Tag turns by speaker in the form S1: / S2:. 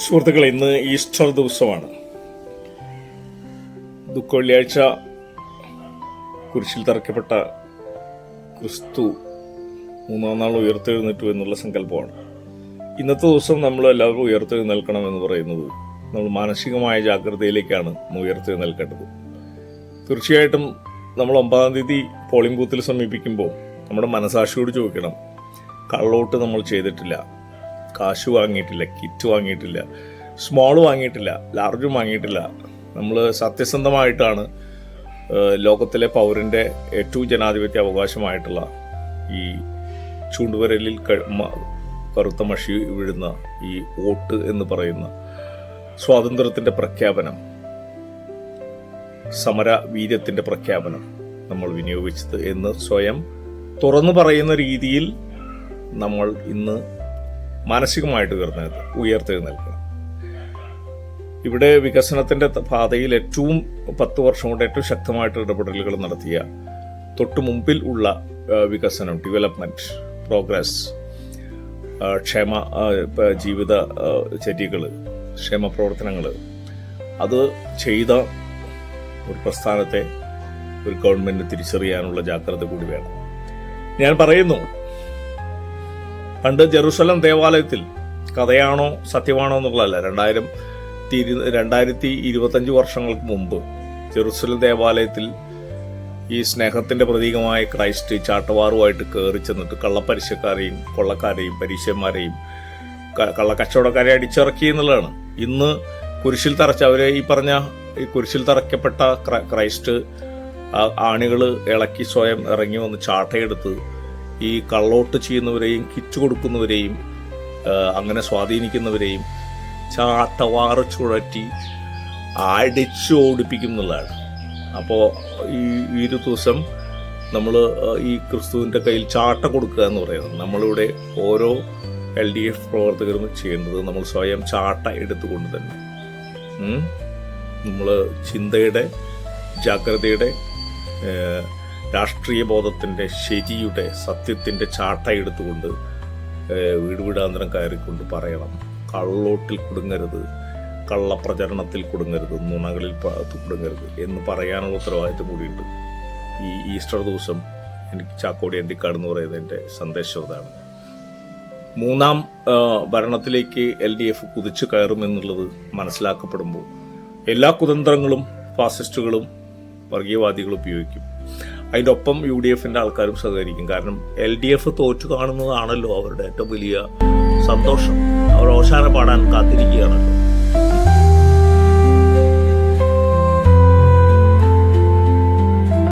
S1: സുഹൃത്തുക്കളെ, ഇന്ന് ഈസ്റ്റർ ദിവസമാണ്. ദുഃഖവെള്ളിയാഴ്ച കുരിശിൽ തറയ്ക്കപ്പെട്ട ക്രിസ്തു മൂന്നാം നാൾ ഉയർത്തെഴുന്നേറ്റു എന്നുള്ള സങ്കല്പമാണ്. ഇന്നത്തെ ദിവസം നമ്മൾ എല്ലാവരും ഉയർത്തെഴുന്നേൽക്കണം എന്ന് പറയുന്നത് നമ്മൾ മാനസികമായ ജാഗ്രതയിലേക്കാണ് ഉയർത്തെഴുന്നേൽക്കേണ്ടത്. തീർച്ചയായിട്ടും നമ്മൾ 9-ാം തീയതി പോളിംഗ് ബൂത്തിൽ സമീപിക്കുമ്പോൾ നമ്മുടെ മനസാക്ഷിയോട് ചോദിക്കണം, കള്ളോട്ട് നമ്മൾ ചെയ്തിട്ടില്ല, കാശ് വാങ്ങിയിട്ടില്ല, കിറ്റ് വാങ്ങിയിട്ടില്ല, സ്മോൾ വാങ്ങിയിട്ടില്ല, ലാർജും വാങ്ങിയിട്ടില്ല. നമ്മൾ സത്യസന്ധമായിട്ടാണ് ലോകത്തിലെ പൗരൻ്റെ ഏറ്റവും ജനാധിപത്യ അവകാശമായിട്ടുള്ള ഈ ചൂണ്ടുവിരലിൽ കറുത്ത മഷി വീഴുന്ന ഈ വോട്ട് എന്ന് പറയുന്ന സ്വാതന്ത്ര്യത്തിൻ്റെ പ്രഖ്യാപനം, സമര വീര്യത്തിൻ്റെ പ്രഖ്യാപനം നമ്മൾ വിനിയോഗിച്ചത് എന്ന് സ്വയം തുറന്നു പറയുന്ന രീതിയിൽ നമ്മൾ ഇന്ന് മാനസികമായിട്ട് ഉയർത്തെഴുന്നേൽക്കണം. ഇവിടെ വികസനത്തിൻ്റെ പാതയിൽ ഏറ്റവും 10 വർഷം കൊണ്ട് ഏറ്റവും ശക്തമായിട്ട് ഇടപെടലുകൾ നടത്തിയ തൊട്ടു മുമ്പിൽ ഉള്ള വികസനം, ഡെവലപ്മെൻറ്റ്, പ്രോഗ്രസ്, ജീവിത ചര്യകൾ, ക്ഷേമ പ്രവർത്തനങ്ങൾ, അത് ചെയ്ത ഒരു പ്രസ്ഥാനത്തെ ഒരു ഗവൺമെൻറ് തിരിച്ചറിയാനുള്ള ജാഗ്രത കൂടി വേണം. ഞാൻ പറയുന്നു, പണ്ട് ജെറുസലം ദേവാലയത്തിൽ കഥയാണോ സത്യമാണോ എന്നുള്ളതല്ല, 2025 വർഷങ്ങൾക്ക് മുമ്പ് ജെറുസലം ദേവാലയത്തിൽ ഈ സ്നേഹത്തിൻ്റെ പ്രതീകമായ ക്രൈസ്റ്റ് ചാട്ടവാറുമായിട്ട് കയറി ചെന്നിട്ട് കള്ളപ്പരിശക്കാരെയും കൊള്ളക്കാരെയും പരീശന്മാരെയും കള്ളക്കച്ചവടക്കാരെ അടിച്ചിറക്കി എന്നുള്ളതാണ്. ഇന്ന് കുരിശിൽ തറച്ചവരെ ഈ കുരിശിൽ തറയ്ക്കപ്പെട്ട ക്രൈസ്റ്റ് ആണികൾ ഇളക്കി സ്വയം ഇറങ്ങി വന്ന് ചാട്ടയെടുത്ത് ഈ കള്ളോട്ട് ചെയ്യുന്നവരെയും കിറ്റ് കൊടുക്കുന്നവരെയും അങ്ങനെ സ്വാധീനിക്കുന്നവരെയും ചാട്ടവാറ് ചുഴറ്റി അടിച്ചു ഓടിപ്പിക്കുന്നതാണ്. അപ്പോൾ ഈ ഒരു ദിവസം നമ്മൾ ഈ ക്രിസ്തുവിൻ്റെ കയ്യിൽ ചാട്ട കൊടുക്കുക എന്ന് പറയുന്നത്, നമ്മളിവിടെ ഓരോ LDF പ്രവർത്തകരും ചെയ്യേണ്ടത് നമ്മൾ സ്വയം ചാട്ട എടുത്തുകൊണ്ട് തന്നെ നമ്മൾ ചിന്തയുടെ, ജാഗ്രതയുടെ, രാഷ്ട്രീയ ബോധത്തിൻ്റെ, ശരിയുടെ, സത്യത്തിൻ്റെ ചാട്ട എടുത്തുകൊണ്ട് വീടാന്തരം കയറിക്കൊണ്ട് പറയണം, കള്ളോട്ടിൽ കുടുങ്ങരുത്, കള്ളപ്രചരണത്തിൽ കുടുങ്ങരുത്, നുണകളിൽ കുടുങ്ങരുത് എന്ന് പറയാനുള്ള ഉത്തരവാദിത്വം കൂടിയുണ്ട്. ഈ ഈസ്റ്റർ ദിവസം എനിക്ക് ചാക്കോടി അന്തിക്കാട് എന്ന് പറയുന്നത് എൻ്റെ സന്ദേശം അതാണ്. 3ാം ഭരണത്തിലേക്ക് LDF കുതിച്ചു കയറുമെന്നുള്ളത് മനസ്സിലാക്കപ്പെടുമ്പോൾ എല്ലാ കുതന്ത്രങ്ങളും ഫാസിസ്റ്റുകളും വർഗീയവാദികളും ഉപയോഗിക്കും. അതിൻ്റെ ഒപ്പം UDFൻ്റെ ആൾക്കാരും സഹകരിക്കും. കാരണം LDF തോറ്റു കാണുന്നതാണല്ലോ അവരുടെ ഏറ്റവും വലിയ സന്തോഷം. അവർ ഓശാന പാടാൻ കാത്തിരിക്കുകയാണല്ലോ.